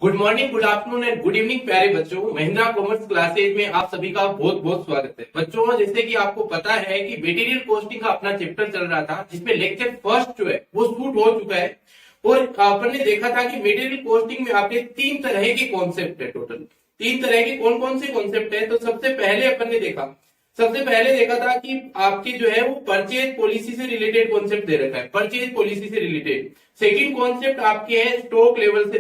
Good morning, good afternoon and good evening प्यारे बच्चों। Mahindra commerce classes में आप सभी का बहुत बहुत स्वागत है। बच्चों, जैसे कि आपको पता है कि मटेरियल कॉस्टिंग का अपना चैप्टर चल रहा था, जिसमें लेक्चर फर्स्ट जो है वो शूट हो चुका है। और अपन ने देखा था कि मटेरियल कॉस्टिंग में आपने तीन तरह के कॉन्सेप्ट है। टोटल तीन तरह के कौन कौन से कॉन्सेप्ट है? तो सबसे पहले देखा था कि आपके जो है वो परचेज पॉलिसी से रिलेटेड कॉन्सेप्ट दे रखा है, परचेज पॉलिसी से रिलेटेड। सेकंड कॉन्सेप्ट आपके है स्टॉक लेवल से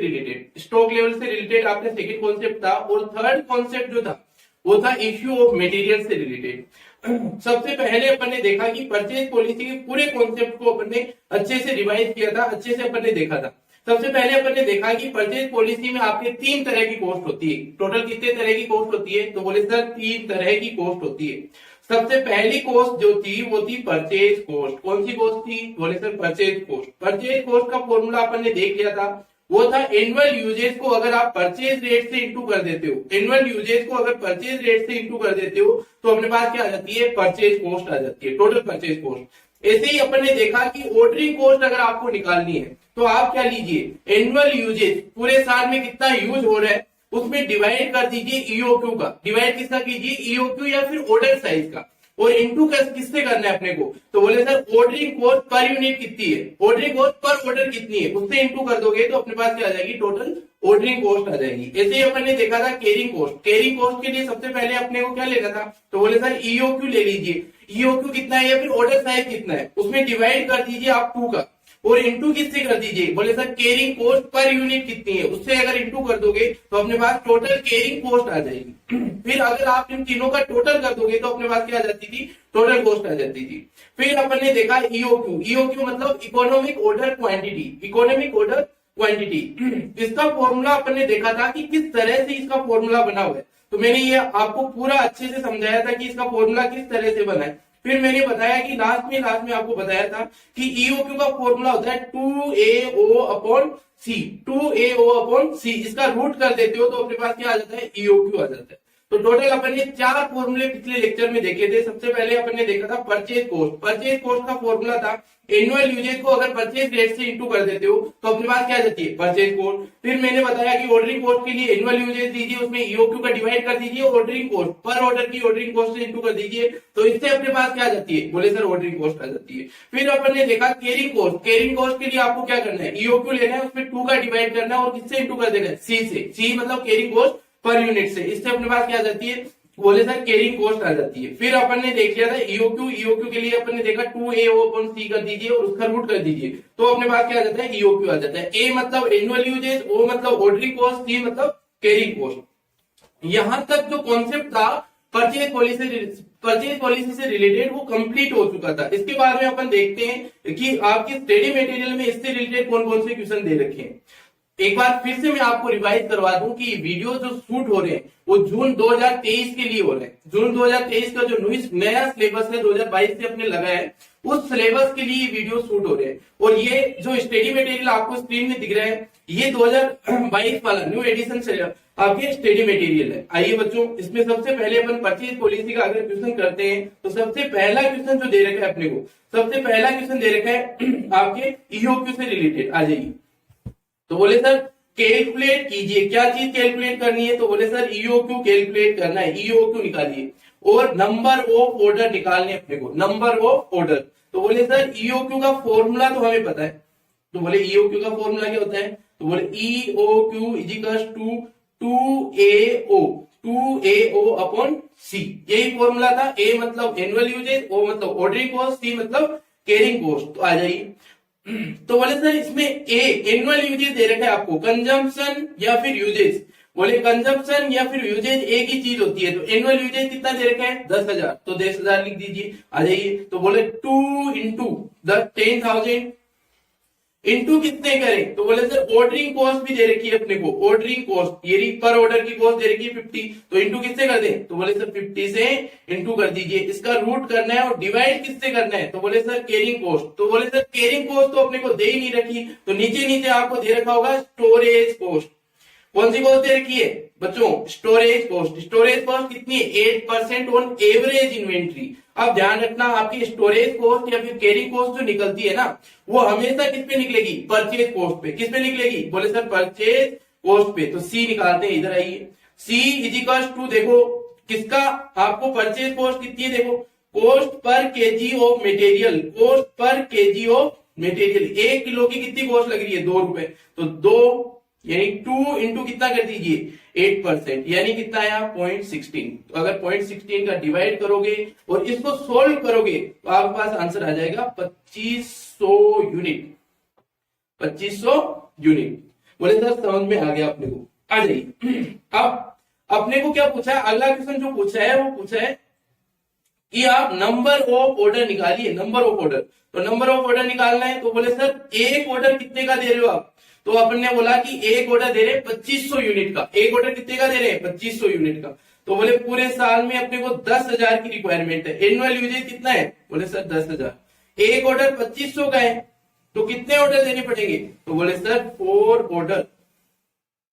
रिलेटेड आपका सेकंड कॉन्सेप्ट था। और थर्ड कॉन्सेप्ट जो था वो था इश्यू ऑफ मटेरियल से रिलेटेड। सबसे पहले अपन ने देखा कि परचेज पॉलिसी के पूरे कॉन्सेप्ट को अपन ने अच्छे से रिवाइज किया था, अच्छे से अपन ने देखा था। सबसे पहले अपन ने देखा कि परचेज पॉलिसी में आपके तीन तरह की कॉस्ट होती है। टोटल कितने तरह की कॉस्ट होती है? तो बोले सर तीन तरह की कॉस्ट होती है। सबसे पहली कॉस्ट जो थी वो थी परचेज कॉस्ट। कौन सी कॉस्ट थी? बोले sir purchase cost. Purchase cost का फॉर्मूला अपन ने देख लिया था, वो था एनुअल यूजेज को अगर आप परचेज रेट से इंटू कर देते हो, एनुअल यूजेज को अगर परचेज रेट से इंटू कर देते हो तो अपने पास क्या आ जाती है? परचेज कॉस्ट आ जाती है, टोटल परचेज कॉस्ट। ऐसे ही अपन ने देखा कि ऑर्डरिंग कॉस्ट अगर आपको निकालनी है तो आप क्या लीजिए, एनुअल यूजेज पूरे साल में कितना यूज हो रहा है उसमें डिवाइड कर दीजिए ईओक्यू का। डिवाइड किसका कीजिए? ईओक्यू या फिर ऑर्डर साइज का। और इनटू किससे करना है अपने को? तो बोले sir ordering cost per unit कितनी है, ऑर्डरिंग कॉस्ट पर ऑर्डर कितनी है, उससे इंटू कर दोगे तो अपने पास क्या आ जाएगी? टोटल ऑर्डरिंग कॉस्ट आ जाएगी। ऐसे ही अपन ने देखा था कैरिंग कॉस्ट। कैरिंग कॉस्ट के लिए सबसे पहले अपने को क्या लेना था? तो बोले सर ईओक्यू ले लीजिए। ईओक्यू कितना है या फिर ऑर्डर साइज कितना है, उसमें डिवाइड कर दीजिए आप 2 का। और इंटू किससे कर दीजिए? बोले sir carrying cost per unit कितनी है, उससे अगर इंटू कर दोगे तो अपने पास टोटल कैरिंग कॉस्ट आ जाएगी। फिर अगर आप इन तीनों का टोटल कर दोगे तो अपने पास क्या आ जाती थी? टोटल कॉस्ट आ जाती थी। फिर अपन ने देखा ईओक्यू। ईओक्यू मतलब economic order quantity. Economic order quantity, इसका फॉर्मूला अपन ने देखा था कि किस तरह से इसका फॉर्मूला बना हुआ है। तो मैंने ये आपको पूरा अच्छे से समझाया था कि इसका फॉर्मूला किस तरह से बना है। फिर मैंने बताया कि लास्ट में आपको बताया था कि ईओक्यू का फॉर्मूला होता है 2AO अपॉन सी। 2AO अपॉन सी, इसका रूट कर देते हो तो अपने पास क्या आ जाता है? ईओक्यू आ जाता है। तो टोटल अपन ने 4 फॉर्मूले पिछले लेक्चर में देखे थे। सबसे पहले अपन ने देखा था परचेज कॉस्ट। परचेज कॉस्ट का फॉर्मूला था एनुअल यूजेज को अगर परचेज रेट से इंटू कर देते हो तो अपने पास क्या आ जाती है? Purchase cost. फिर मैंने बताया कि ऑर्डरिंग कॉस्ट के लिए एनुअल यूजेज दीजिए, उसमें ईओक्यू का डिवाइड कर दीजिए, ऑर्डरिंग कॉस्ट पर ऑर्डर की ऑर्डरिंग कॉस्ट से इंटू कर दीजिए, तो इससे अपने पास क्या आ जाती है? बोले सर ऑर्डरिंग कॉस्ट आ जाती है। फिर अपन ने देखा कैरिंग कॉस्ट। कैरिंग कॉस्ट के लिए आपको क्या करना है? ईओक्यू लेना है, उसमें 2 का डिवाइड करना है और किससे इंटू कर देना है? सी से। सी मतलब कैरिंग कॉस्ट पर यूनिट से। इससे अपने पास क्या आ जाती है? बोले सर कैरिंग कॉस्ट आ जाती है। फिर अपन ने देख लिया था ईओक्यू। ईओक्यू के लिए अपन ने देखा 2AO अपॉन सी कर दीजिए और उसका रूट कर दीजिए तो अपने पास क्या आ जाता है? ईओक्यू आ जाता है। ए मतलब एनुअल यूजेज, ओ मतलब ऑर्डरिंग कॉस्ट, सी मतलब कैरिंग कॉस्ट। यहां तक जो कॉन्सेप्ट था परचेज पॉलिसी से रिलेटेड वो कंप्लीट हो चुका था। इसके बाद में अपन देखते हैं कि आपके स्टडी मटेरियल में इससे रिलेटेड कौन कौन से क्वेश्चन दे रखे हैं। एक बार फिर से मैं आपको रिवाइज करवा दूं कि वीडियो जो शूट हो रहे हैं वो जून 2023 के लिए हो रहे हैं। जून 2023 का जो नया सिलेबस है 2022 से अपने लगा है, उस सिलेबस के लिए ये वीडियो शूट हो रहे हैं। और ये जो स्टडी मटेरियल आपको स्क्रीन में दिख रहा है ये 2022 वाला न्यू एडिशन से आपके स्टडी मटेरियल है। आइए बच्चों, इसमें सबसे पहले अपन परचेज पॉलिसी का अगर क्वेश्चन करते हैं तो सबसे पहला क्वेश्चन जो दे रखा है अपने को, सबसे पहला क्वेश्चन दे रखा है आपके ईओक्यू से रिलेटेड। आ जाइए। तो बोले सर कैलकुलेट कीजिए, क्या चीज कैलकुलेट करनी है? तो बोले सर ईओक्यू कैलकुलेट करना है, ईओक्यू निकालिए और नंबर ऑफ ऑर्डर निकालने अपने को, नंबर ऑफ ऑर्डर। तो बोले सर ईओक्यू का फॉर्मूला तो हमें पता है। तो बोले ईओक्यू का फॉर्मूला क्या होता है? तो बोले EOQ is equal to 2AO upon C. यही फॉर्मूला था। ए मतलब एनुअल यूजेज, ओ मतलब ऑर्डरिंग कॉस्ट, सी मतलब कैरिंग कॉस्ट। तो आ जाइए। तो बोले सर इसमें ए एनुअल यूजेज दे रखा है आपको, कंजम्पशन या फिर यूजेज। बोले कंजम्पशन या फिर यूजेज एक ही चीज होती है। तो एनुअल यूजेज कितना दे रखा है? 10,000, तो 10,000 लिख दीजिए। आ जाइए। तो बोले 2 इंटू 10,000 इंटू कितने करें? तो बोले सर ऑर्डरिंग कॉस्ट भी दे रखी है अपने को, ऑर्डरिंग कॉस्ट ये पर ऑर्डर की कॉस्ट दे रखी है 50, तो इंटू किससे कर दें? तो बोले सर 50 से इंटू कर दीजिए। इसका रूट करना है और डिवाइड किससे करना है? तो बोले सर कैरिंग कॉस्ट। तो बोले सर कैरिंग कॉस्ट तो अपने को दे ही नहीं रखी, तो नीचे आपको दे रखा होगा स्टोरेज कॉस्ट। कौन सी कॉस्ट दे रखी है बच्चों? Storage cost. स्टोरेज कॉस्ट कितनी है? 8% ऑन एवरेज इन्वेंट्री। अब ध्यान रखना, आपकी स्टोरेज कॉस्ट या फिर कैरी कॉस्ट जो निकलती है ना, वो हमेशा किस पे निकलेगी? परचेज कॉस्ट पे। किस पे निकलेगी? बोले सर परचेज कॉस्ट पे, तो सी निकालते हैं, इधर आइए। सी इज इक्वल टू, देखो किसका, आपको परचेज कॉस्ट कितनी है, देखो cost per KG of material, cost per KG of material, 1 kilo की कितनी कॉस्ट लग रही है, 2 रुपए, तो 2 यानी 2 इंटू कितना कर दीजिए 8%, यानी कितना आया 0.16। तो अगर 0.16 का डिवाइड करोगे और इसको सोल्व करोगे तो आपके पास आंसर आ जाएगा 2500 यूनिट, 2500 यूनिट। बोले सर समझ में आ गया अपने को, आ जाइए। अब अपने को क्या पूछा है, अगला क्वेश्चन जो पूछा है वो पूछा है कि आप नंबर ऑफ ऑर्डर निकालिए, नंबर ऑफ ऑर्डर। तो नंबर ऑफ ऑर्डर निकालना है, तो बोले सर एक ऑर्डर कितने का दे रहे हो आप, तो अपन ने बोला कि एक ऑर्डर दे रहे हैं 2500 यूनिट का, एक ऑर्डर कितने का दे रहे हैं 2500 यूनिट का। तो बोले पूरे साल में अपने को 10,000 की रिक्वायरमेंट है, एनुअल यूजेज कितना है, बोले सर 10,000, एक ऑर्डर 2500 का है, तो कितने ऑर्डर देने पड़ेंगे, तो बोले सर 4 ऑर्डर,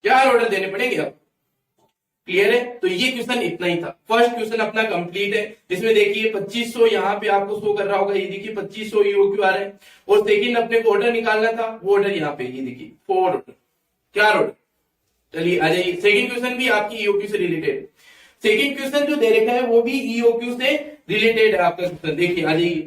4 ऑर्डर देने पड़ेंगे आप। क्लियर है, तो ये क्वेश्चन इतना ही था। फर्स्ट क्वेश्चन अपना कंप्लीट है, इसमें देखिए 2500 यहाँ पे आपको शो कर रहा होगा, ये देखिए 2500 ईओक्यू आ रहा है, और सेकंड अपने को ऑर्डर निकालना था, वो ऑर्डर यहाँ पे ये देखिए 4 ऑर्डर, 4 ऑर्डर। चलिए आ जाइए, सेकंड क्वेश्चन भी आपकी ईओक्यू से रिलेटेड, सेकंड क्वेश्चन जो दे रखा है वो भी ईओक्यू से रिलेटेड है आपका क्वेश्चन, देखिए आ जाइए।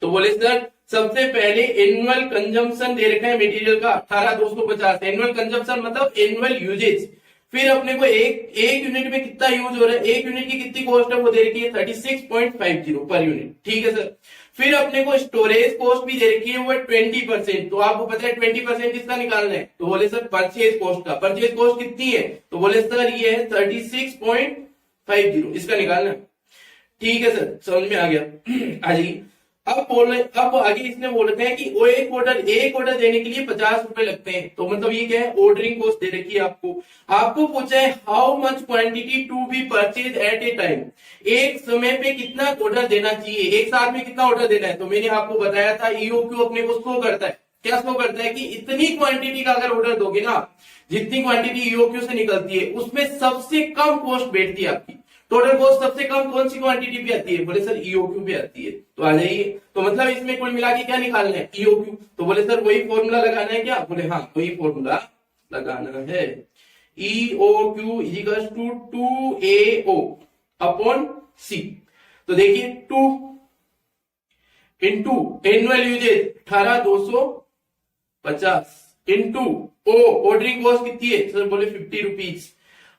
तो बोले सर सबसे पहले एनुअल कंजम्पशन दे रखा है मटेरियल का 18,250, एनुअल कंजम्पशन मतलब एनुअल यूजेज, फिर अपने को एक यूनिट में कितना यूज हो रहा है, एक यूनिट की कितनी कॉस्ट है वो दे रखी है 36.50 पर यूनिट, ठीक है सर। फिर अपने को स्टोरेज कॉस्ट भी दे रखी है वो 20%, तो आपको पता है 20% किसका निकालना है, तो बोले सर परचेज कॉस्ट का, परचेज कॉस्ट कितनी है, तो बोले सर ये है 36.50, इसका निकालना है, ठीक है सर समझ में आ गया। आ जाइए, अब आगे इसने बोल रखा है कि वो एक ऑर्डर देने के लिए 50 रुपए लगते हैं, तो मतलब ये क्या है, ऑर्डरिंग कॉस्ट दे रखी है आपको पूछा है how much quantity to be purchase at a time, एक समय पे कितना ऑर्डर देना चाहिए, एक साथ में कितना ऑर्डर देना है। तो मैंने आपको बताया था ईओक्यू अपने को शो करता है, क्या शो करता है कि इतनी क्वांटिटी का अगर ऑर्डर दोगे ना, जितनी क्वांटिटी ईओक्यू से निकलती है उसमें सबसे कम कॉस्ट बैठती है आपकी, टोटल कॉस्ट सबसे कम कौन सी क्वांटिटी पे आती है, बोले सर ईओक्यू पे आती है। तो आ जाइए, तो मतलब इसमें कुल मिला के क्या निकालना है, ईओक्यू। तो बोले सर वही फॉर्मूला लगाना है क्या, बोले हाँ वही फॉर्मूला लगाना है, EOQ is equal to 2AO upon C. तो देखिए 2 into annual usages 18,250 into O ordering cost कितनी है, सर बोले 50 रुपीज।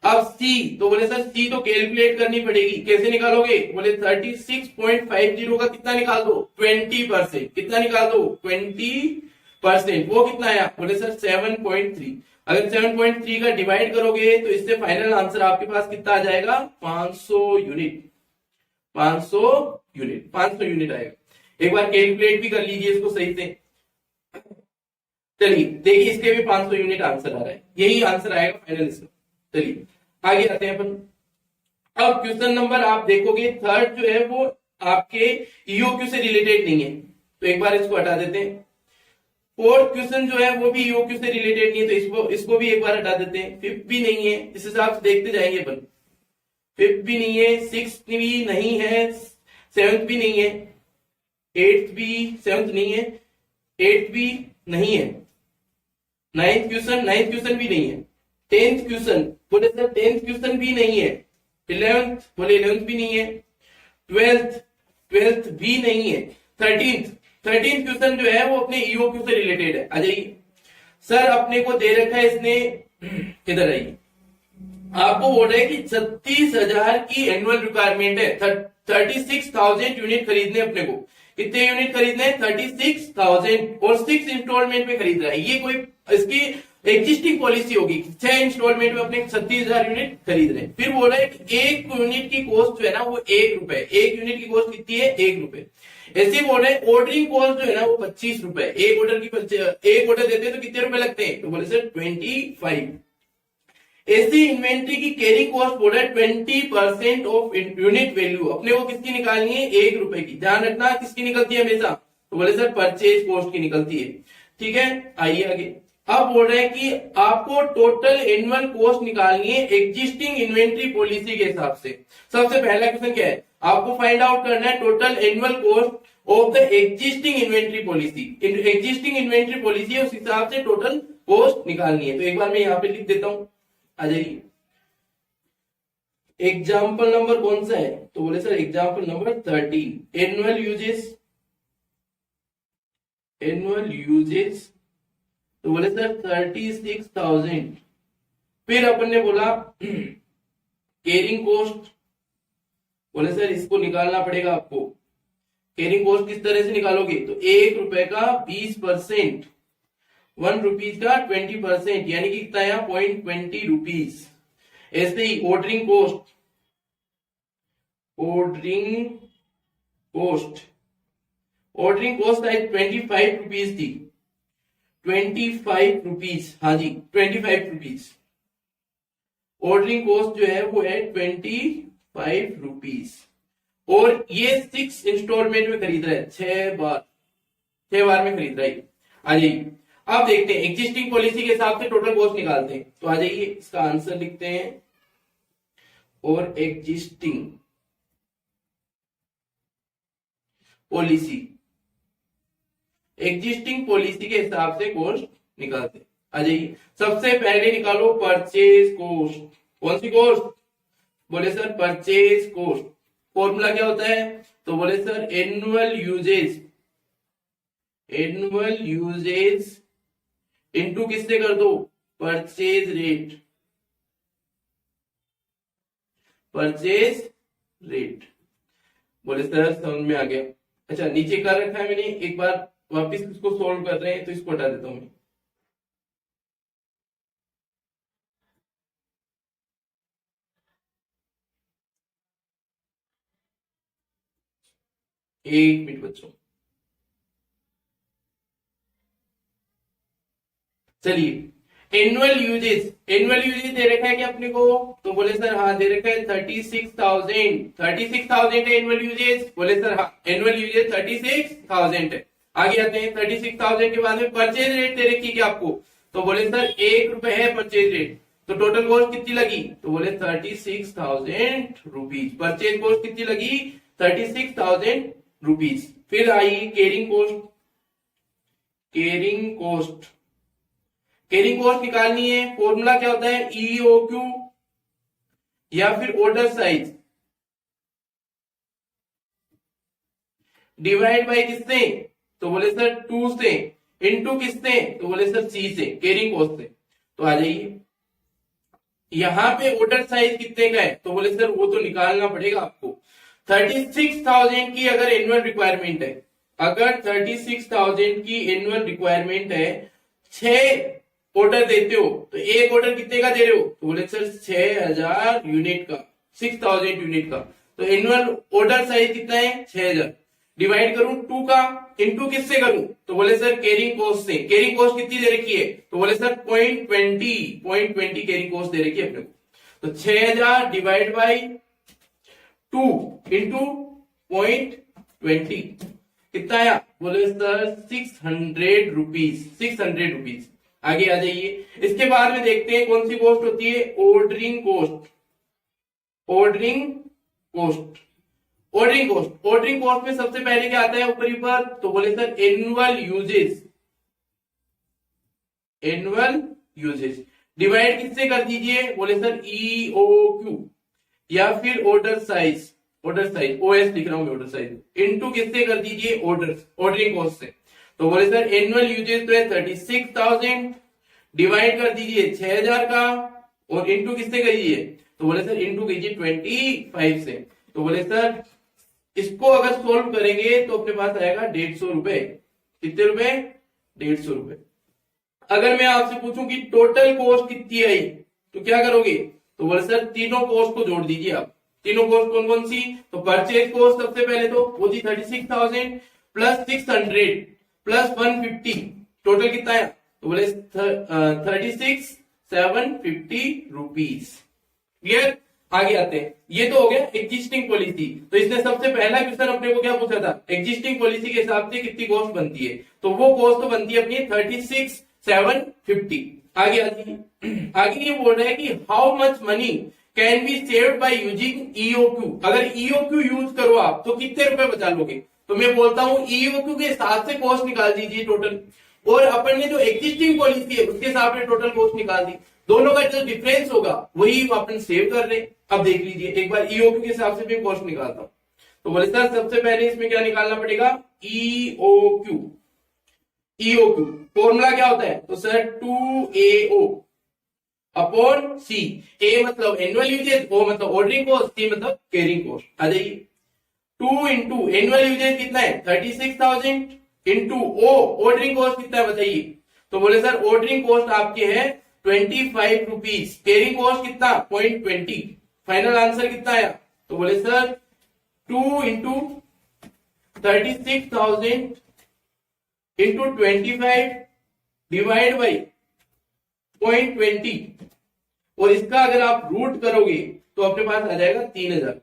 अब सी, तो बोले सर सी तो कैलकुलेट करनी पड़ेगी, कैसे निकालोगे, बोले 36.50 का कितना निकाल दो 20%, कितना निकाल दो 20%, वो कितना आया, बोले सर 7.3। अगर 7.3 का डिवाइड करोगे तो इससे फाइनल आंसर आपके पास कितना आ जाएगा 500 यूनिट, 500 यूनिट आएगा। एक बार कैलकुलेट भी कर लीजिए इसको सही से। चलिए देखिए इसके भी 500 यूनिट आंसर आ रहा है, यही आंसर आएगा फाइनल इसका। चलिए आगे आते हैं अपन। अब क्वेश्चन नंबर आप देखोगे थर्ड जो है वो आपके ईओक्यू से रिलेटेड नहीं है, तो एक बार इसको हटा देते हैं। फोर्थ क्वेश्चन जो है वो भी ईओक्यू से रिलेटेड नहीं है, तो इसको भी एक बार हटा देते हैं। फिफ्थ भी नहीं है, इस हिसाब से देखते जाएंगे अपन। फिफ्थ भी नहीं है, सिक्स्थ भी नहीं है, सेवंथ भी नहीं है, एट्थ भी, सेवंथ नहीं है, एट्थ भी नहीं है, नाइन्थ क्वेश्चन भी नहीं है, 10th क्वेश्चन बोले सर 10th क्वेश्चन भी नहीं है, 11th बोले 11th भी नहीं है, 12th भी नहीं है, 13th क्वेश्चन जो है वो अपने ईओक्यू से रिलेटेड है। आ जाइए सर, अपने को दे रखा है इसने, किधर आइए, आपको बोल रहा है कि 36,000 की एनुअल रिक्वायरमेंट है, 36,000 यूनिट खरीदने अपने को। कितने यूनिट खरीदने हैं 36,000, और 6 इंस्टॉलमेंट में खरीद रहा है। ये कोई इसकी एग्जिस्टिंग पॉलिसी होगी, 6 इंस्टॉलमेंट में अपने 36,000 यूनिट खरीद रहे हैं। फिर बोल रहा है कि एक यूनिट की कॉस्ट जो है ना वो 1 रुपए, एक यूनिट की कॉस्ट कितनी है 1 रुपए। ऐसे बोल रहे हैं ऑर्डरिंग कॉस्ट जो है ना वो 25 रुपए, एक ऑर्डर देते हैं तो कितने रुपए लगते हैं, तो बोले सर 25। ऐसी इन्वेंट्री की कैरिंग कॉस्ट बोल रहा है 20% ऑफ यूनिट वैल्यू, अपने को किसकी निकालनी है 1 रुपए की। ध्यान रखना किसकी निकलती है हमेशा, तो बोले सर परचेज कॉस्ट की निकलती है। ठीक है, आइए आगे। अब बोल रहे हैं कि आपको टोटल एनुअल कॉस्ट निकालनी है एग्जिस्टिंग इन्वेंट्री पॉलिसी के हिसाब से। सबसे पहला क्वेश्चन क्या है, आपको फाइंड आउट करना है total annual cost of the existing inventory policy. Existing inventory policy है उस हिसाब से टोटल कॉस्ट निकालनी है। तो एक बार मैं यहां पे लिख देता हूं, आ जाइए। एग्जाम्पल नंबर कौन सा है, तो बोले sir example number 13, annual uses. Annual uses तो बोले सर 36,000। फिर अपन ने बोला कैरिंग कॉस्ट, बोले सर इसको निकालना पड़ेगा आपको। कैरिंग कॉस्ट किस तरह से निकालोगे, तो 1 रुपए का 20%, 1 रुपीज का 20%, यानी कि कितना है 0.20 रुपीज। ऐसे ही ordering cost, ordering cost, ordering cost है 25 रुपीज थी, 25 रुपीज, हाँ जी 25 रुपीज। ऑर्डरिंग कॉस्ट जो है वो है 25 रुपीज, और ये 6 इंस्टॉलमेंट में खरीद रहा है, 6 बार में खरीद रहा है। आ जाइए अब देखते हैं एग्जिस्टिंग पॉलिसी के हिसाब से टोटल कॉस्ट निकालते हैं। तो आ जाइए इसका आंसर लिखते हैं, और एग्जिस्टिंग पॉलिसी, एग्जिस्टिंग पॉलिसी के हिसाब से कॉस्ट निकालते हैं। आ जाइए सबसे पहले निकालो परचेज कॉस्ट। कौन सी कॉस्ट, बोले सर परचेज कॉस्ट। फॉर्मूला क्या होता है, तो बोले sir annual usage, annual usage into किससे कर दो, परचेज रेट, परचेज रेट। बोले सर समझ में आ गया। अच्छा नीचे कर रखा है मैंने, एक बार वापिस इसको सोल्व कर रहे हैं तो इसको हटा देता हूं मैं। एक मिनट बच्चों, चलिए एनुअल यूजेस, एनुअल यूजेस दे रखा है कि अपने को, तो बोले सर हाँ दे रखा है 36,000, 36,000 है एनुअल यूजेस। बोले सर हाँ एनुअल यूजेस 36,000 है। आगे आते हैं 36,000 के बाद में परचेज रेट दे रखी है आपको, तो बोले सर 1 रुपए है परचेज रेट। तो टोटल कॉस्ट कितनी लगी, तो बोले 36,000 रुपीज। परचेज कॉस्ट कितनी लगी, 36,000 रुपीज। फिर आई carrying cost, carrying cost, carrying cost निकालनी है। फॉर्मूला क्या होता है, ईओक्यू या फिर ऑर्डर साइज डिवाइड बाय किससे, तो बोले सर 2 से, इनटू किससे, तो बोले सर सी से, कैरिंग कॉस्ट से। तो आ जाइए यहां पे ऑर्डर साइज कितने का है, तो बोले सर वो तो निकालना पड़ेगा आपको। 36,000 की अगर एनुअल रिक्वायरमेंट है, अगर 36,000 की एनुअल रिक्वायरमेंट है, 6 ऑर्डर देते हो, तो एक ऑर्डर कितने का दे रहे हो, तो बोले सर 6,000 यूनिट का, 6,000 यूनिट का। तो एनुअल ऑर्डर साइज कितना है 6,000, डिवाइड करूं 2 का, इनटू किससे करूं, तो बोले सर कैरिंग कॉस्ट से। कैरिंग कॉस्ट कितनी दे रखी है, तो बोले सर 0.20 कैरिंग कॉस्ट दे रखी है अपने को। तो 6,000 डिवाइड बाई 2 इंटू 0.20 कितना आया, बोले सर 600 रुपीज, 600 रुपीज। आगे आ जाइए, इसके बाद में देखते हैं कौन सी कॉस्ट होती है, ordering cost, ordering cost, ordering cost. Ordering cost में सबसे पहले क्या आता है ऊपर ऊपर, तो बोले sir annual uses, annual uses divide किससे कर दीजिए, बोले सर ईओक्यू या फिर order size, order size OS लिख रहा हूं मैं, ऑर्डर साइज इनटू किससे कर दीजिए, ऑर्डर, ऑर्डरिंग कॉस्ट से। तो बोले सर एनुअल यूजेस तो है 36,000, डिवाइड कर दीजिए 6,000 का, और इनटू किससे करिए, तो बोले सर इनटू कीजिए 25 से। तो बोले सर इसको अगर सोल्व करेंगे तो अपने पास आएगा 150 रुपए। कितने रुपए, 150 रुपए। अगर मैं आपसे पूछूं कि टोटल कॉस्ट कितनी आई, तो क्या करोगे, तो बोले सर तीनों कॉस्ट को जोड़ दीजिए आप। तीनों कॉस्ट कौन कौन सी, तो परचेज कॉस्ट सबसे पहले तो वो थी 36,000 प्लस 600 प्लस 150, टोटल कितना है, तो बोले 36,750 रुपीज। क्लियर। आगे आते हैं, ये तो हो गया एग्जिस्टिंग पॉलिसी। तो इसने सबसे पहला क्वेश्चन अपने को क्या पूछा था, एग्जिस्टिंग पॉलिसी के हिसाब से कितनी कॉस्ट बनती है, तो वो कॉस्ट तो बनती है अपनी 36,750। आगे आगे ये बोल रहा है कि how much money can be saved by using EOQ. अगर ईओक्यू यूज करो आप तो कितने रुपए बचा लोगे। तो मैं बोलता हूं ईओक्यू के हिसाब से कॉस्ट निकाल दीजिए टोटल। और अपन ने जो एग्जिस्टिंग पॉलिसी है उसके हिसाब से टोटल कॉस्ट निकाल दी। दोनों का जो डिफरेंस होगा वही अपन सेव कर रहे हैं। अब देख लीजिए एक बार ईओक्यू के हिसाब से भी कॉस्ट निकालता हूं। तो बोले सर सबसे पहले इसमें क्या निकालना पड़ेगा, ईओक्यू। ईओक्यू फॉर्मूला क्या होता है, तो सर 2AO अपॉन सी। ए मतलब एनुअल यूजेज, ओ मतलब ऑर्डरिंग कॉस्ट, सी मतलब कैरिंग कॉस्ट। आ जाइए 2 इंटू एनुअल यूजेज कितना है 36,000 इंटू ओ ऑर्डरिंग कॉस्ट कितना है बताइए। तो बोले सर ऑर्डरिंग कॉस्ट आपके है 25 रुपीज, कैरिंग कॉस्ट कितना 0.20। फाइनल आंसर कितना आया, तो बोले sir 2 into 36,000 into 25 divide by 0.20 और इसका अगर आप रूट करोगे तो अपने पास आ जाएगा 3000।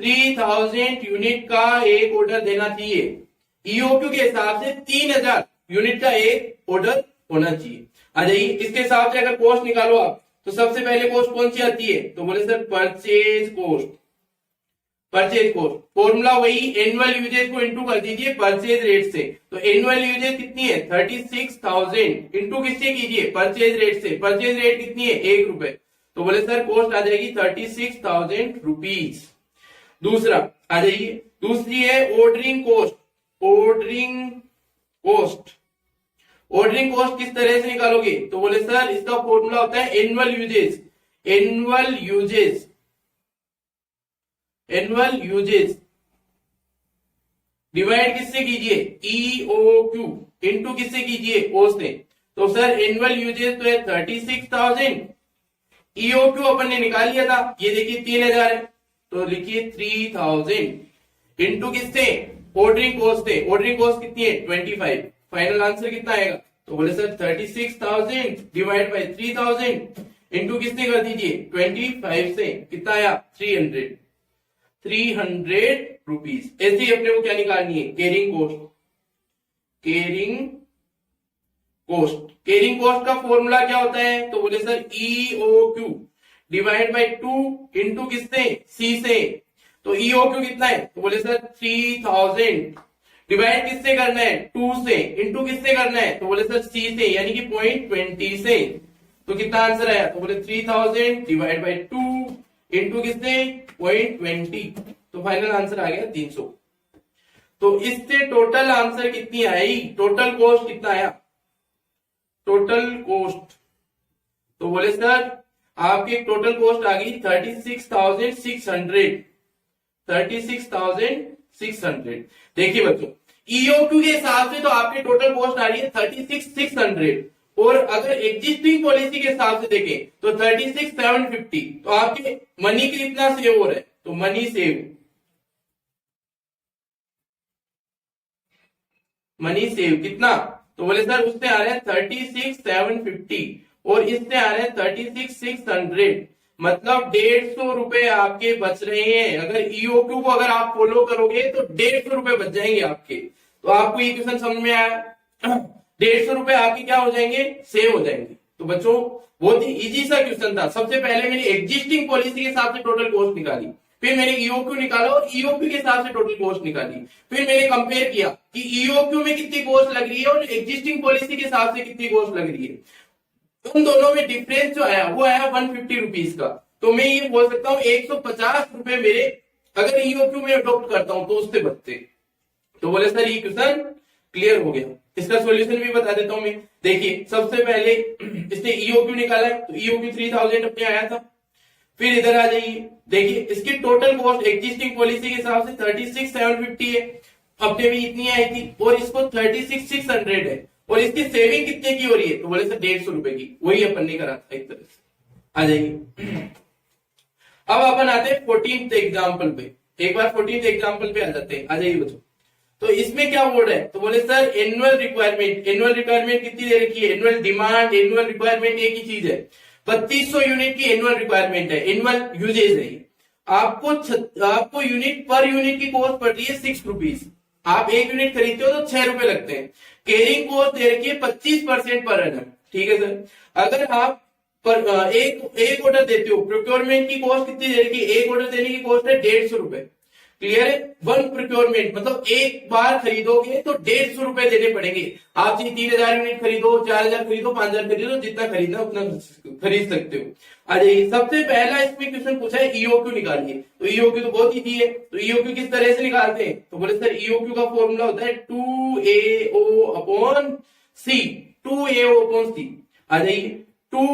3000 यूनिट का एक ऑर्डर देना चाहिए। ईओक्यू के हिसाब से 3000 यूनिट का एक ऑर्डर होना चाहिए। आ जाइए इसके हिसाब से अगर कॉस्ट निकालो आप, तो सबसे पहले कॉस्ट कौन सी आती है, तो बोले sir purchase cost. Purchase cost formula वही, एनुअल यूजेज को इंटू कर दीजिए परचेज रेट से। तो एनुअल यूजेज कितनी है 36,000 इंटू किससे कीजिए, परचेज रेट से। परचेज रेट कितनी है 1 रुपए। तो बोले सर कॉस्ट आ जाएगी 36,000 रुपीज। दूसरा आ जाइए, दूसरी है ordering cost. Ordering cost, ordering cost किस तरह से निकालोगे, तो बोले सर इसका फॉर्मूला होता है annual usage. Annual usage, annual usage divide किससे कीजिए, ईओक्यू इंटू किससे कीजिए, ओ से। तो सर एनुअल यूजेज तो है 36,000, ईओक्यू अपन ने निकाल लिया था, ये देखिए 3000 है, तो लिखिए 3000 इंटू किससे, ऑर्डरिंग कॉस्ट है। ऑर्डरिंग कॉस्ट कितनी है 25। फाइनल आंसर कितना आएगा, तो बोले सर 36,000 डिवाइड बाई 3000 इंटू किससे कर दीजिए 25 से, कितना आया 300 रुपीज। ऐसे ही अपने को क्या निकालनी है, carrying cost. Carrying cost, carrying cost का फॉर्मूला क्या होता है, तो बोले sir EOQ divide by 2 into किससे, सी से। तो ईओक्यू कितना है, तो बोले सर 3000 डिवाइड किससे करना है 2 से, इंटू किससे करना है, तो बोले सर सी से, यानी कि 0.20 से। तो कितना आंसर आया, तो बोले 3000 डिवाइड बाई 2 इंटू किससे 0.20। तो फाइनल आंसर आ गया 300। तो इससे टोटल आंसर कितनी आई, टोटल कॉस्ट कितना आया, टोटल कॉस्ट। तो बोले सर आपकी टोटल कॉस्ट आ गई 36,600। 36,600। देखिए बच्चों ईओक्यू के हिसाब से तो आपकी टोटल कॉस्ट आ रही है 36,600 और अगर एग्जिस्टिंग पॉलिसी के हिसाब से देखें तो 36,750। तो आपके मनी कितना सेव हो रहा है, तो मनी सेव, मनी सेव कितना, तो बोले सर उससे आ रहा है 36,750 और इससे आ रहे हैं 36,600। मतलब 150 रुपए आपके बच रहे हैं। अगर ईओक्यू को अगर आप फॉलो करोगे तो 150 रुपए बच जाएंगे आपके। तो आपको ये क्वेश्चन समझ में आया, 150 रुपए आपके क्या हो जाएंगे, सेव हो जाएंगे। तो बच्चों बहुत ही इजी सा क्वेश्चन था। सबसे पहले मैंने एग्जिस्टिंग पॉलिसी के हिसाब से टोटल कॉस्ट निकाली, फिर मैंने ईओक्यू निकाला और ईओक्यू के हिसाब से टोटल कॉस्ट निकाली, फिर मैंने कंपेयर किया कि ईओक्यू में कितनी कॉस्ट लग रही है और एग्जिस्टिंग पॉलिसी के हिसाब से कितनी कॉस्ट लग रही है। उन दोनों में डिफरेंस जो आया वो आया 150 रुपीज का। तो मैं ये बोल सकता हूँ 150 रुपए मेरे अगर ईओक्यू में अडॉप्ट करता हूं तो उससे बचते। तो बोले सर ये क्वेश्चन क्लियर हो गया। इसका सॉल्यूशन भी बता देता हूं मैं। देखिए सबसे पहले इसने ईओक्यू निकाला है तो ईओक्यू 3000 अपने आया था। फिर इधर आ जाइए, देखिए इसकी टोटल कॉस्ट एग्जिस्टिंग पॉलिसी के हिसाब से 36,750 है, अपने भी इतनी आई थी, और इसको 36,600 है और इसकी सेविंग कितने की हो रही है, तो बोले सर 150 रुपए की। वही अपन ने करा था एक तरह से। आ जाइए अब अपन आते हैं 14th एग्जाम्पल पे। एक बार 14th एग्जाम्पल पे आ जाते हैं। आ जाइए बच्चों, तो इसमें क्या बोल रहा है, तो बोले sir annual requirement. Annual requirement कितनी दे रखी है, एनुअल डिमांड एनुअल रिक्वायरमेंट एक ही चीज है। 3200 यूनिट की एनुअल रिक्वायरमेंट है, एनुअल यूजेज है। आपको यूनिट पर यूनिट की कॉस्ट पड़ रही है 6 रुपीज। आप एक यूनिट खरीदते हो तो 6 रुपए लगते हैं। कैरिंग कॉस्ट दे रखी है 25% पर एनम। ठीक है सर, अगर आप पर एक ऑर्डर देते हो, प्रोक्योरमेंट की कॉस्ट कितनी दे रखी है, एक ऑर्डर देने की कॉस्ट है 150 रुपए। क्लियर है। वन प्रोक्योरमेंट मतलब एक बार खरीदोगे तो 150 रुपए देने पड़ेंगे। आप जी 3000 यूनिट खरीदो, 4000 खरीदो, 5000 खरीदो, जितना खरीदना उतना खरीद सकते हो। आ जाइए, सबसे पहला इसमें क्वेश्चन पूछा है ईओक्यू निकालिए। तो ईओक्यू तो बहुत इजी है। तो ईओक्यू किस तरह से निकालते हैं? तो बोले सर ईओक्यू का फॉर्मूला होता है 2AO अपॉन सी। 2AO अपॉन सी। आ जाइए, 2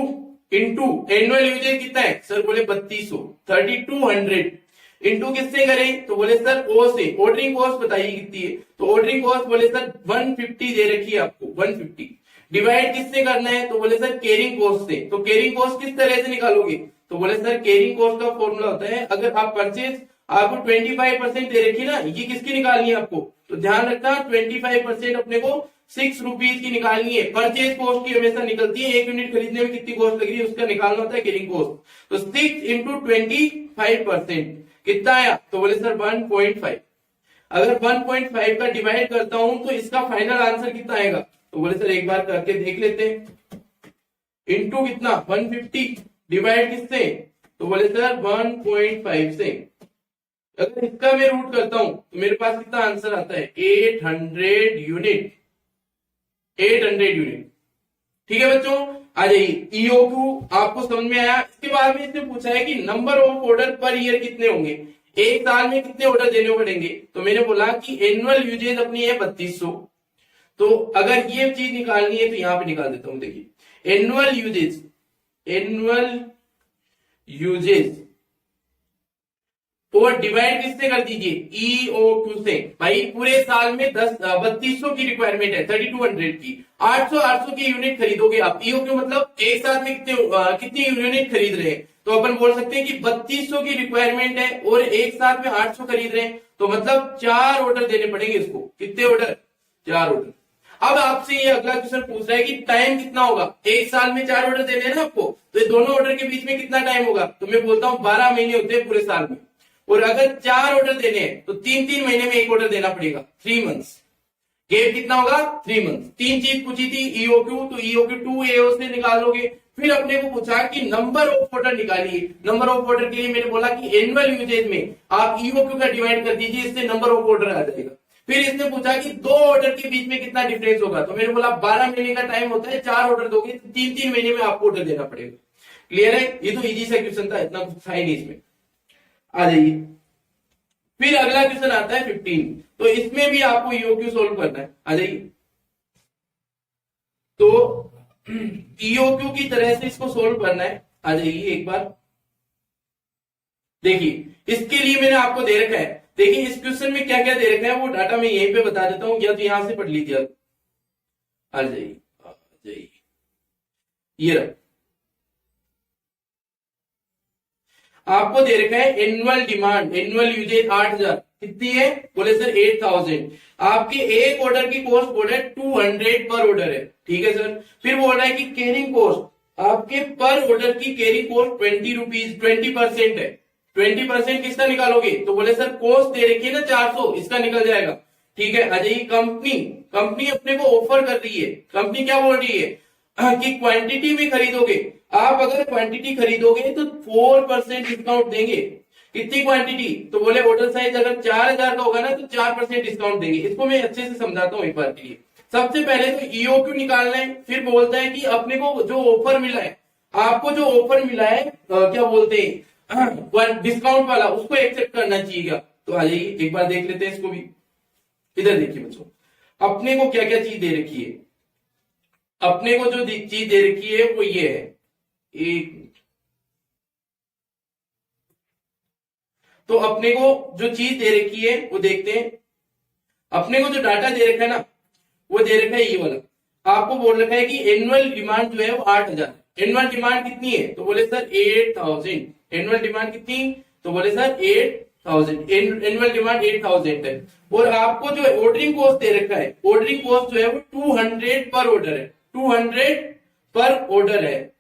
इंटू एनुअल यूजेज कितना है? सर बोले 3200, 3200 इंटू किससे करें? तो बोले सर ओ से। ऑर्डरिंग कॉस्ट बताइए कितनी है? तो ऑर्डरिंग कॉस्ट बोले सर 150 दे रखी है आपको, 150। डिवाइड किससे करना है? तो बोले सर कैरिंग कॉस्ट से। तो कैरिंग कॉस्ट किस तरह से निकालोगे? तो बोले सर कैरिंग कॉस्ट का फॉर्मूला होता है, अगर आप परचेज आपको 25% दे रखी ना, ये किसकी निकालनी है आपको? तो ध्यान रखना 25% अपने को 6 रुपीज की निकालनी है। परचेज कॉस्ट की हमेशा निकलती है, 1 यूनिट खरीदने में कितनी कॉस्ट लग रही है उसका निकालना होता है कैरिंग कॉस्ट। तो 6 इंटू 25% कितना आया? तो बोले सर 1.5। अगर 1.5 का डिवाइड करता हूं तो इसका फाइनल आंसर कितना आएगा? तो बोले सर एक बार करके देख लेते हैं। इंटू कितना? 150 डिवाइड किससे? तो बोले सर 1.5 से। अगर इसका मैं रूट करता हूं तो मेरे पास कितना आंसर आता है? 800 यूनिट। 800 यूनिट। ठीक है बच्चों, आ जाइए। ईओक्यू आपको समझ में आया। इसके बाद में इसने पूछा है कि number of order per year कितने होंगे, एक साल में कितने ऑर्डर देने पड़ेंगे। तो मैंने बोला कि एनुअल यूजेज अपनी है 3200। तो अगर ये चीज निकालनी है तो यहां पे निकाल देता हूं। देखिए एनुअल यूजेज, एनुअल यूजेज और डिवाइड किससे कर दीजिए? ईओक्यू से। भाई पूरे साल में 3200 की रिक्वायरमेंट है, 3200 की। 800 की यूनिट खरीदोगे आप। ईओक्यू मतलब एक साथ में कितनी यूनिट खरीद रहे हैं। तो अपन बोल सकते हैं कि 3200 की रिक्वायरमेंट है और एक साथ में 800 खरीद रहे हैं, तो मतलब 4 ऑर्डर देने पड़ेंगे इसको। कितने ऑर्डर? 4 ऑर्डर। अब आपसे ये अगला क्वेश्चन पूछ रहा है कि टाइम कितना होगा। एक साल में 4 ऑर्डर देने हैं ना आपको, तो ये दोनों ऑर्डर के बीच में कितना टाइम होगा? तो मैं बोलता हूं 12 महीने होते हैं पूरे साल में। और अगर 4 ऑर्डर देने हैं तो 3-3 महीने में एक ऑर्डर देना पड़ेगा, 3 मंथ्स। गेप कितना होगा? 3 मंथ्स। 3 चीज पूछी थी ईओक्यू, तो ईओक्यू 2AO से निकालोगे। फिर अपने को पूछा कि नंबर ऑफ ऑर्डर निकालिए। नंबर ऑफ ऑर्डर के लिए मैंने बोला कि एनुअल यूजेज में आप ईओक्यू का डिवाइड कर दीजिए, इससे नंबर ऑफ ऑर्डर आ जाएगा। फिर इसने पूछा कि 2 ऑर्डर के बीच में कितना डिफरेंस होगा। तो मैंने बोला 12 महीने का टाइम होता है, 4 ऑर्डर दोगे तो 3-3 महीने में आपको ऑर्डर देना पड़ेगा। क्लियर है? ये तो इजी सा क्वेश्चन था, इतना कुछ था ही नहीं इसमें। आ जाइए, फिर अगला क्वेश्चन आता है 15। तो इसमें भी आपको ईओक्यू सोल्व करना है। आ जाइए, तो ईओक्यू की तरह से इसको सोल्व करना है। आ जाइए एक बार देखिए, इसके लिए मैंने आपको दे रखा है। देखिए इस क्वेश्चन में क्या क्या दे रखा है वो डाटा मैं यहीं पे बता देता हूं, या तो यहां से पढ़ लीजिए। आ जाइए, आ जाइए, ये रहा आपको दे रखा है एनुअल डिमांड, एनुअल यूजेज 8000। कितनी है? बोले सर 8000। आपके एक ऑर्डर की कॉस्ट बोल रहा है 200 पर ऑर्डर है। ठीक है सर। फिर बोल रहा है कि कैरिंग कॉस्ट आपके पर ऑर्डर की कैरिंग कॉस्ट 20 रुपीज, 20% है। 20% किसका निकालोगे? तो बोले सर कॉस्ट दे रखी है ना 400, इसका निकल जाएगा। ठीक है। आ जाइए, कंपनी अपने को ऑफर कर रही है। कंपनी क्या बोल रही है कि क्वांटिटी में खरीदोगे आप, अगर क्वांटिटी खरीदोगे तो 4% डिस्काउंट देंगे। कितनी क्वांटिटी? तो बोले ऑर्डर साइज अगर 4000 का होगा ना तो 4% डिस्काउंट देंगे। इसको मैं अच्छे से समझाता हूं एक बार के लिए। सबसे पहले तो ईओक्यू निकालना है। फिर बोलता है कि अपने को जो ऑफर मिला है, आपको जो ऑफर मिला है क्या बोलते हैं डिस्काउंट वाला, उसको एक्सेप्ट करना चाहिए। तो आ जाइए एक बार देख लेते हैं इसको भी। इधर देखिए बच्चों, अपने को क्या क्या चीज दे रखी है। अपने को जो चीज दे रखी है वो ये है, एक तो अपने को जो चीज दे रखी है वो देखते हैं। अपने को जो डाटा दे रखा है ना वो दे रखा है ये वाला। आपको बोल रखा है कि एनुअल डिमांड जो है वो 8000। एनुअल डिमांड कितनी है? तो बोले सर 8000। एनुअल डिमांड कितनी? तो बोले सर 8000। एनुअल डिमांड 8000 है। और आपको जो ऑर्डरिंग कॉस्ट दे रखा है, ऑर्डरिंग कॉस्ट जो है वो 200 पर ऑर्डर है। 200 पर ऑर्डर है।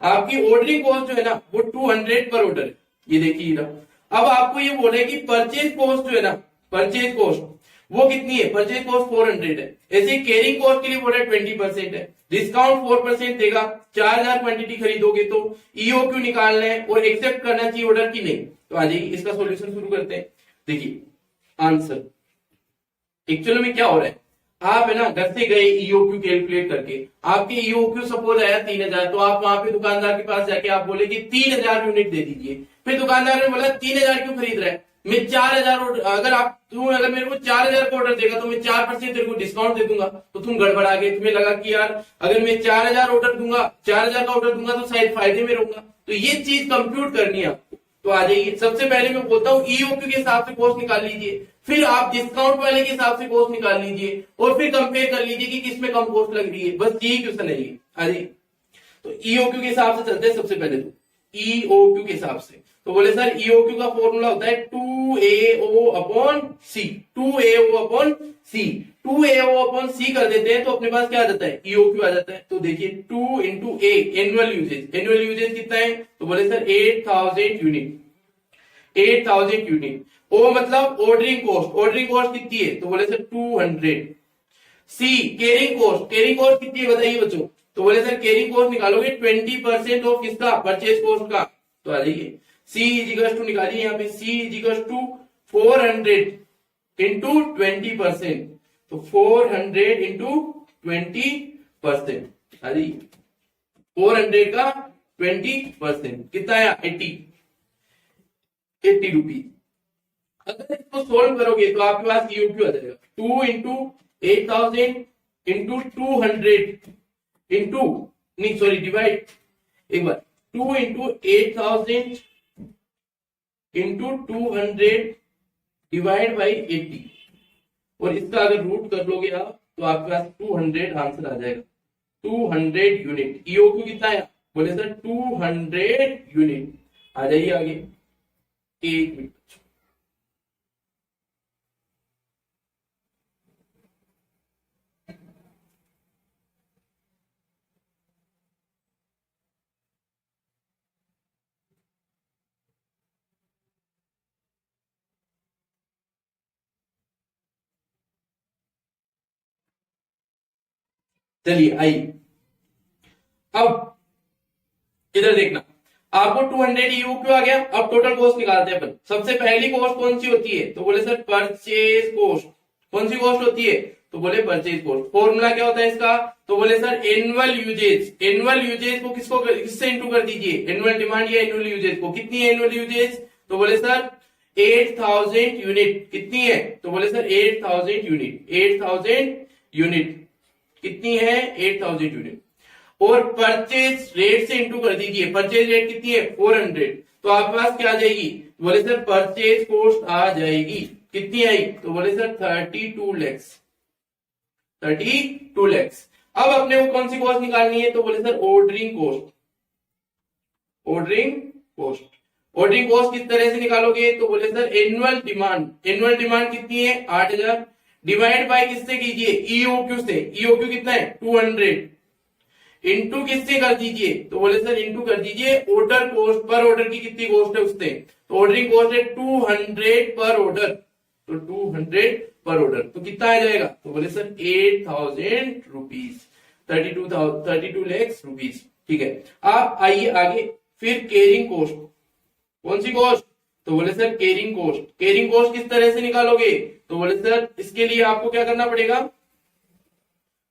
आपकी ऑर्डरिंग कॉस्ट जो है ना वो 200 पर ऑर्डर है। ये देखिए ना। अब आपको ये बोले कि परचेज कॉस्ट जो है ना, परचेज कॉस्ट वो कितनी है? परचेज कॉस्ट 400 है। ऐसे कैरिंग कॉस्ट के लिए बोला 20% है। डिस्काउंट 4% देगा। 4000 क्वांटिटी खरीदोगे तो ईओक्यू निकालना है और एक्सेप्ट करना चाहिए ऑर्डर की नहीं। तो आ जाइए इसका सॉल्यूशन शुरू करते हैं। देखिए आंसर। एक्चुअली में क्या हो रहा है, आप है ना घर से गए ईओक्यू कैलकुलेट करके, आपके ईओक्यू सपोज आया 3000, तो आप वहां पे दुकानदार के पास जाके आप बोले कि 3000 यूनिट दे दीजिए। फिर दुकानदार ने बोला 3000 क्यों खरीद रहा है, मैं 4000, अगर मेरे को 4000 का ऑर्डर देगा तो मैं 4% तेरे को डिस्काउंट दे दूंगा। तो तुम गड़बड़ा गए, तुम्हें लगा कि यार अगर मैं 4000 ऑर्डर दूंगा, 4000 का ऑर्डर दूंगा तो शायद फायदे में रहूंगा। तो ये चीज कंप्यूट करनी है आपको। तो आ जाइए, सबसे पहले मैं बोलता हूँ ईओक्यू के हिसाब से कॉस्ट निकाल लीजिए, फिर आप डिस्काउंट वाले के हिसाब से कॉस्ट निकाल लीजिए और फिर कंपेयर कर लीजिए कि किसमें कम कॉस्ट लग रही है। बस यही क्वेश्चन है ये। आ जाइए, तो ईओक्यू के हिसाब से चलते हैं। सबसे पहले तो ईओक्यू के हिसाब से तो बोले सर ईओक्यू का फॉर्मूला होता है 2AO अपॉन सी। 2AO अपॉन सी, 2AO अपॉन सी कर देते हैं तो अपने पास क्या आ जाता है, ईओक्यू आ जाता है। तो देखिए 2 इंटू ए एनुअल यूजेज, एनुअल यूजेज कितना है, तो बोले सर 8000 यूनिट, 8000 यूनिट। ओ मतलब ऑर्डरिंग कॉस्ट, ऑर्डरिंग कॉस्ट कितनी है, तो बोले सर 200। सी कैरिंग कॉस्ट, कैरिंग कॉस्ट कितनी है बताइए बच्चों, तो बोले सर कैरिंग कॉस्ट निकालोगे 20% ऑफ किसका, परचेज कॉस्ट का। तो आ जाइए सी इजिकल्स टू निकालिए, यहाँ पे सी इजिकल्स टू 400 इंटू 20%, तो 400 इंटू 20%। आ जाइए 400 का 20% कितना आया, 80 रुपीज। अगर इसको सोल्व करोगे तो आपके पास ईओक्यू आ जाएगा 2 इंटू 8000 इंटू 200 इंटू, नहीं सॉरी डिवाइड, एक बार 2 इंटू 8000 इंटू 200 डिवाइड बाई 80, और इसका अगर रूट कर लोगे आप तो आपके पास 200 आंसर आ जाएगा। 200 यूनिट ईओक्यू कितना है, बोले सर 200 यूनिट। आ जाइए आगे, एक मिनट। चलिए आइए, अब इधर देखना, आपको 200 ईओक्यू आ गया। अब टोटल कॉस्ट निकालते हैं अपन। सबसे पहली कॉस्ट कौन सी होती है, तो बोले सर परचेज कॉस्ट। कौन सी कॉस्ट होती है, तो बोले परचेज कॉस्ट। फॉर्मूला क्या होता है इसका, तो बोले sir annual usage. Annual usage को किससे इंटू कर दीजिए, एनुअल डिमांड या एनुअल यूजेज को। कितनी है एनुअल यूजेज, तो बोले सर 8000 यूनिट। कितनी है, तो बोले सर 8000 यूनिट। 8000 यूनिट कितनी है, 8000 यूनिट। और परचेज रेट से इंटू कर दीजिए। परचेज रेट कितनी है, 400। तो आपके पास क्या आ जाएगी, बोले सर परचेज कॉस्ट आ जाएगी। कितनी आई, तो बोले सर 32 लैक्स। 32 लैक्स। अब अपने को कौन सी कॉस्ट निकालनी है, तो बोले sir ordering cost. Ordering cost, ordering cost किस तरह से निकालोगे, तो बोले sir annual demand. Annual demand कितनी है, 8000 डिवाइड बाय किससे कीजिए, ईओक्यू से। ईओक्यू कितना है, 200 इंटू किससे कर दीजिए, तो बोले सर इंटू कर दीजिए ऑर्डर कॉस्ट। पर ऑर्डर की कितनी कॉस्ट है उससे, तो ऑर्डरिंग कॉस्ट है 200 पर ऑर्डर। तो 200 पर ऑर्डर तो कितना आ जाएगा, तो बोले सर 8000 रुपीज, 32 लैक्स रुपीज। ठीक है, आप आइए आगे। फिर केयरिंग कॉस्ट, कौन सी कॉस्ट, तो बोले sir caring cost. Caring cost किस तरह से निकालोगे, तो बोले सर इसके लिए आपको क्या करना पड़ेगा,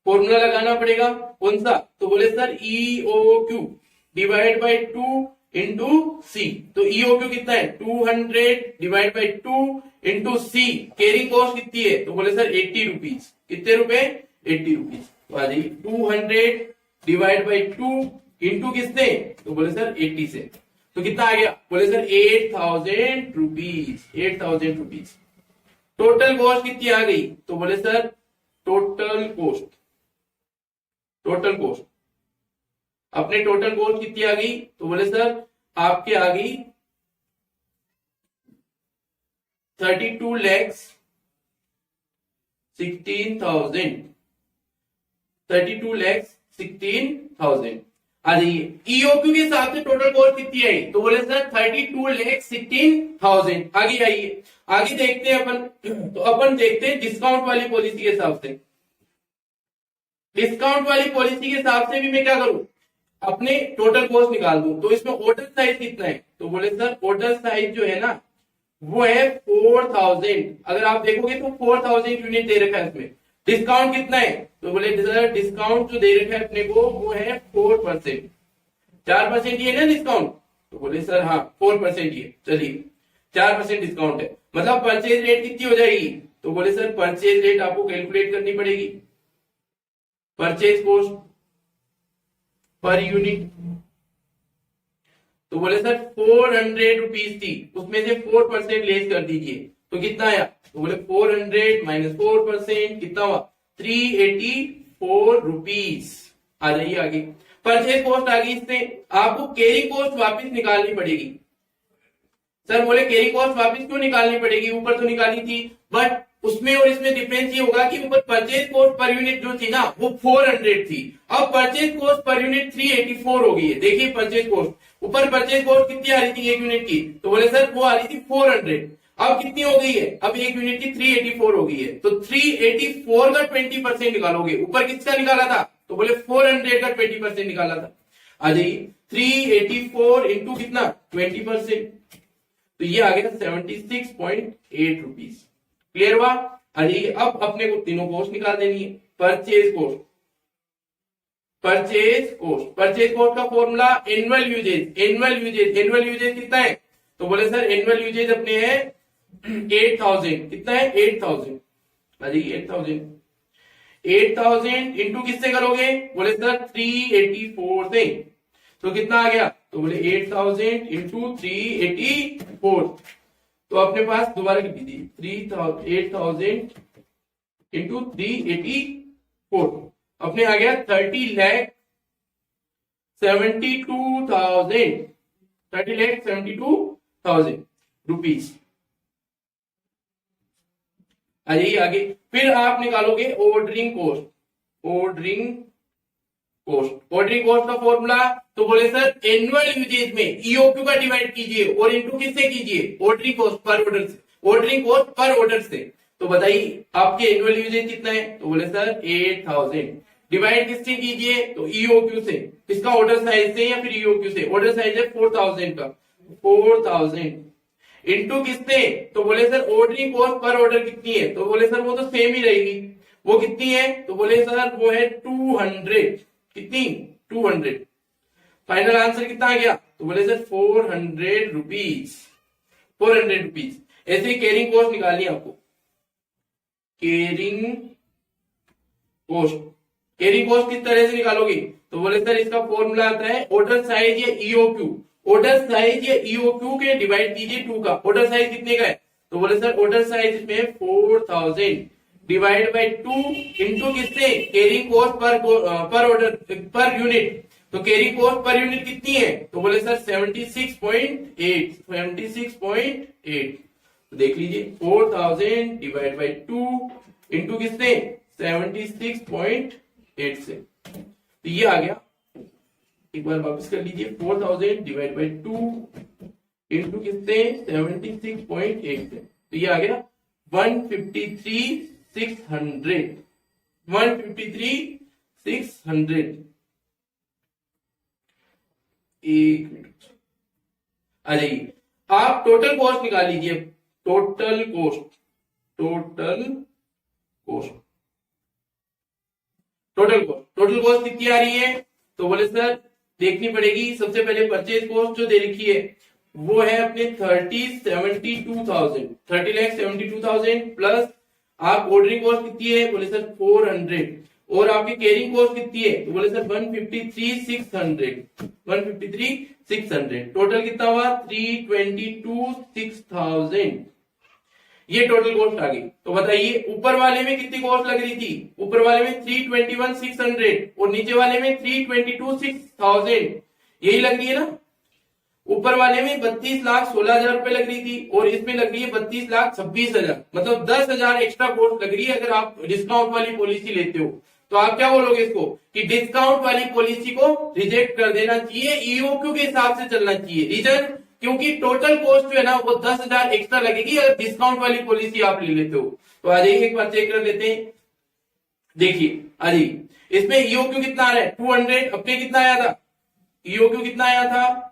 फॉर्मूला लगाना पड़ेगा। कौन सा, तो बोले sir EOQ divide by 2 into C. तो ईओक्यू कितना है, 200 divide by 2 into C. Carrying cost कितनी है, तो बोले सर 80 रुपीज। कितने रुपए, 80 रुपीज। तो आ जाइए 200 डिवाइड बाई 2 इंटू किसने, तो बोले सर 80 से। तो कितना आ गया, बोले sir 8000 rupees. 8000 rupees. Total cost कितनी आ गई, तो बोले sir total cost, total cost अपने टोटल कॉस्ट कितनी आ गई, तो बोले सर आपके आ गई 32 लैक्स 16,000। 32 लैक्स 16,000। आ जाइए ईओक्यू के हिसाब से टोटल कॉस्ट कितनी आई, तो बोले सर 32 लैक्स 16,000। आगे आइए, आगे देखते हैं अपन। तो अपन देखते हैं डिस्काउंट वाली पॉलिसी के हिसाब से। डिस्काउंट वाली पॉलिसी के हिसाब से भी मैं क्या करूं, अपने टोटल कॉस्ट निकाल दूं। तो इसमें ऑर्डर साइज कितना है, तो बोले सर ऑर्डर साइज जो है ना वो है 4000। अगर आप देखोगे तो 4000 यूनिट दे रखा है इसमें। डिस्काउंट कितना है? तो बोले सर डिस्काउंट जो दे रखा है अपने को वो है 4%। 4% ही है ना डिस्काउंट? तो बोले सर हाँ 4% ही है। चलिए 4% डिस्काउंट है, मतलब परचेज रेट कितनी हो जाएगी? तो बोले सर परचेज रेट आपको कैलकुलेट करनी पड़ेगी। परचेज कॉस्ट पर यूनिट, तो बोले सर 400 रुपीज थी, उसमें से 4% लेस कर दीजिए तो कितना आया? तो बोले 400 माइनस 4% कितना हुआ? 384 रुपीज। आ जाइए आगे। परचेज कॉस्ट आ गई, इसमें आपको कैरी कॉस्ट वापस निकालनी पड़ेगी। सर बोले कैरी कॉस्ट वापस क्यों निकालनी पड़ेगी? ऊपर तो निकाली थी, बट उसमें और इसमें डिफरेंस ये होगा कि ऊपर परचेज कॉस्ट पर यूनिट जो थी ना वो 400 थी, अब परचेज कॉस्ट पर यूनिट 384 हो गई है। देखिए परचेज कॉस्ट, ऊपर परचेज कॉस्ट कितनी आ रही थी एक यूनिट की? तो बोले सर वो आ रही थी 400, अब कितनी हो गई है? अब एक यूनिट की 384 हो गई है। तो 384 का 20% निकालोगे। ऊपर किसका निकाला था? तो बोले 400 का 20% निकाला था। आ जाइए 384 इंटू कितना? 20%, तो ये आ गया 76.8 रुपीज। क्लियर हुआ? आ जाइए अब अपने को तीनों कॉस्ट निकाल देनी है। परचेज कॉस्ट, परचेज कॉस्ट का formula annual usage. Annual usage कितना है? तो बोले सर एनुअल यूजेज अपने है 8000। कितना है? 8000। आ जाइए 8000 इंटू किससे करोगे? बोले सर 384 से, तो कितना आ गया? तो बोले 8000 इंटू 384, तो अपने पास दोबारा लिख दीजिए 8000 इंटू 384, अपने आ गया 30,72,000 रुपीज। आ जाइए आगे। फिर आप निकालोगे ऑर्डरिंग कॉस्ट। ऑर्डरिंग कॉस्ट का फॉर्मूला, तो बोले सर एनुअल यूजेज में ईओक्यू का डिवाइड कीजिए और इनटू किससे कीजिए? ऑर्डरिंग कॉस्ट पर ऑर्डर से। ऑर्डरिंग कॉस्ट पर ऑर्डर से, तो बताइए आपके एनुअल यूजेज कितना है? तो बोले सर 8000, डिवाइड किससे कीजिए? तो ईओक्यू से। किसका? ऑर्डर साइज से या फिर ईओक्यू से? ऑर्डर साइज है 4000 का, 4000 इंटू किससे? तो बोले sir ordering cost per order कितनी है? तो बोले सर वो तो सेम ही रहेगी, वो कितनी है? तो बोले सर वो है 200। कितनी? 200। फाइनल आंसर कितना आ गया? तो बोले सर 400 रुपीज। 400 रुपीज। ऐसे ही कैरिंग कॉस्ट निकालनी है आपको। कैरिंग कॉस्ट किस तरह से निकालोगे? तो बोले सर इसका फॉर्मूला आता है ऑर्डर साइज या ईओक्यू। ऑर्डर साइज या ईओक्यू के डिवाइड कीजिए 2 का। ऑर्डर साइज कितने का है? तो बोले सर ऑर्डर साइज में 4000 डिवाइड बाई 2 इंटू किससे? Carrying cost per order per unit. तो कैरिंग कॉस्ट पर यूनिट कितनी है? तो बोले सर 76.8। 76.8, तो देख लीजिए 4000 डिवाइड बाई 2 इंटू किससे? 76.8 से, तो ये आ गया। एक बार वापस कर लीजिए 4000 डिवाइड बाई 2 इंटू किससे? 76.8 से, तो ये आ गया 153,600। 153,600। एक मिनट, आ जाइए आप टोटल कॉस्ट निकाल लीजिए। टोटल कॉस्ट कितनी आ रही है? तो बोले सर देखनी पड़ेगी। सबसे पहले परचेज कॉस्ट जो दे रखी है वो है अपने 30,72,000 प्लस आप ऑर्डरिंग कॉस्ट कितनी है? बोले सर 400, और आपकी कैरिंग कॉस्ट कितनी है? तो बोले सर 153,600। टोटल कितना हुआ? 322,600। ये टोटल कॉस्ट आ गई। तो बताइए ऊपर वाले में कितनी कॉस्ट लग रही थी? ऊपर वाले में 321,600 और नीचे वाले में 322,600, यही लग रही है ना। ऊपर वाले में 32,16,000 रुपए लग रही थी और इसमें लग रही है 32,26,000, मतलब 10,000 एक्स्ट्रा कॉस्ट लग रही है। अगर आप डिस्काउंट वाली पॉलिसी लेते हो तो आप क्या बोलोगे इसको कि डिस्काउंट वाली पॉलिसी को रिजेक्ट कर देना चाहिए, ईओक्यू के हिसाब से चलना चाहिए। रीजन, क्योंकि टोटल कॉस्ट जो है ना वो 10,000 एक्स्ट्रा लगेगी अगर डिस्काउंट वाली पॉलिसी आप ले लेते हो। तो आ जाइए एक बार चेक कर लेते हैं। देखिए आ जाइए, इसमें ईओक्यू कितना आ रहा है? 200। अपने कितना आया था? ईओक्यू कितना आया था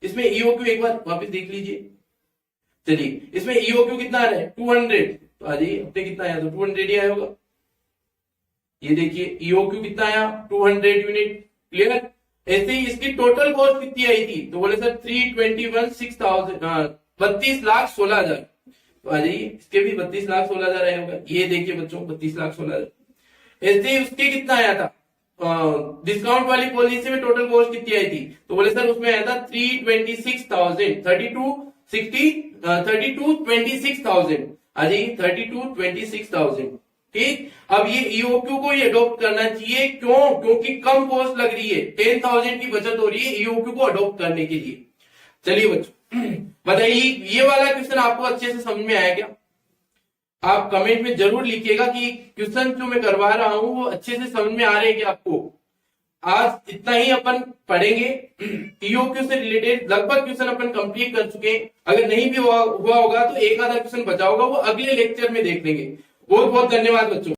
इसमें? ईओक्यू एक बार वापस देख लीजिए। चलिए इसमें ईओक्यू कितना आ रहा है 200, तो आ जाइए अपने कितना आया, तो 200 ही आया होगा। ये देखिए ईओक्यू कितना आया 200 यूनिट, क्लियर। ऐसे ही इसकी टोटल कॉस्ट कितनी आई थी, तो बोले सर 32,16,000, तो आ जाइए इसके भी 32,16,000 आया होगा। ये देखिए बच्चों 32,16,000। ऐसे ही उसके कितना आया था, डिस्काउंट वाली पॉलिसी में टोटल कॉस्ट कितनी आई थी, तो बोले सर उसमें आया था 32,26,000, आ जाइए 32,26,000। ठीक, अब ये ईओक्यू को ही अडॉप्ट करना चाहिए, क्यों, क्योंकि कम कॉस्ट लग रही है, 10,000 की बचत हो रही है ईओक्यू को अडॉप्ट करने के लिए। चलिए बच्चों बताइए ये वाला क्वेश्चन आपको अच्छे से समझ में आया क्या? आप कमेंट में जरूर लिखिएगा कि क्वेश्चन जो मैं करवा रहा हूं वो अच्छे से समझ में आ रहे हैं क्या आपको। आज इतना ही अपन पढ़ेंगे, ईओक्यू से रिलेटेड लगभग क्वेश्चन अपन कंप्लीट कर चुके हैं। अगर नहीं भी हुआ होगा तो एक आधा क्वेश्चन बचा होगा, वो अगले लेक्चर में देख लेंगे। बहुत बहुत धन्यवाद बच्चों।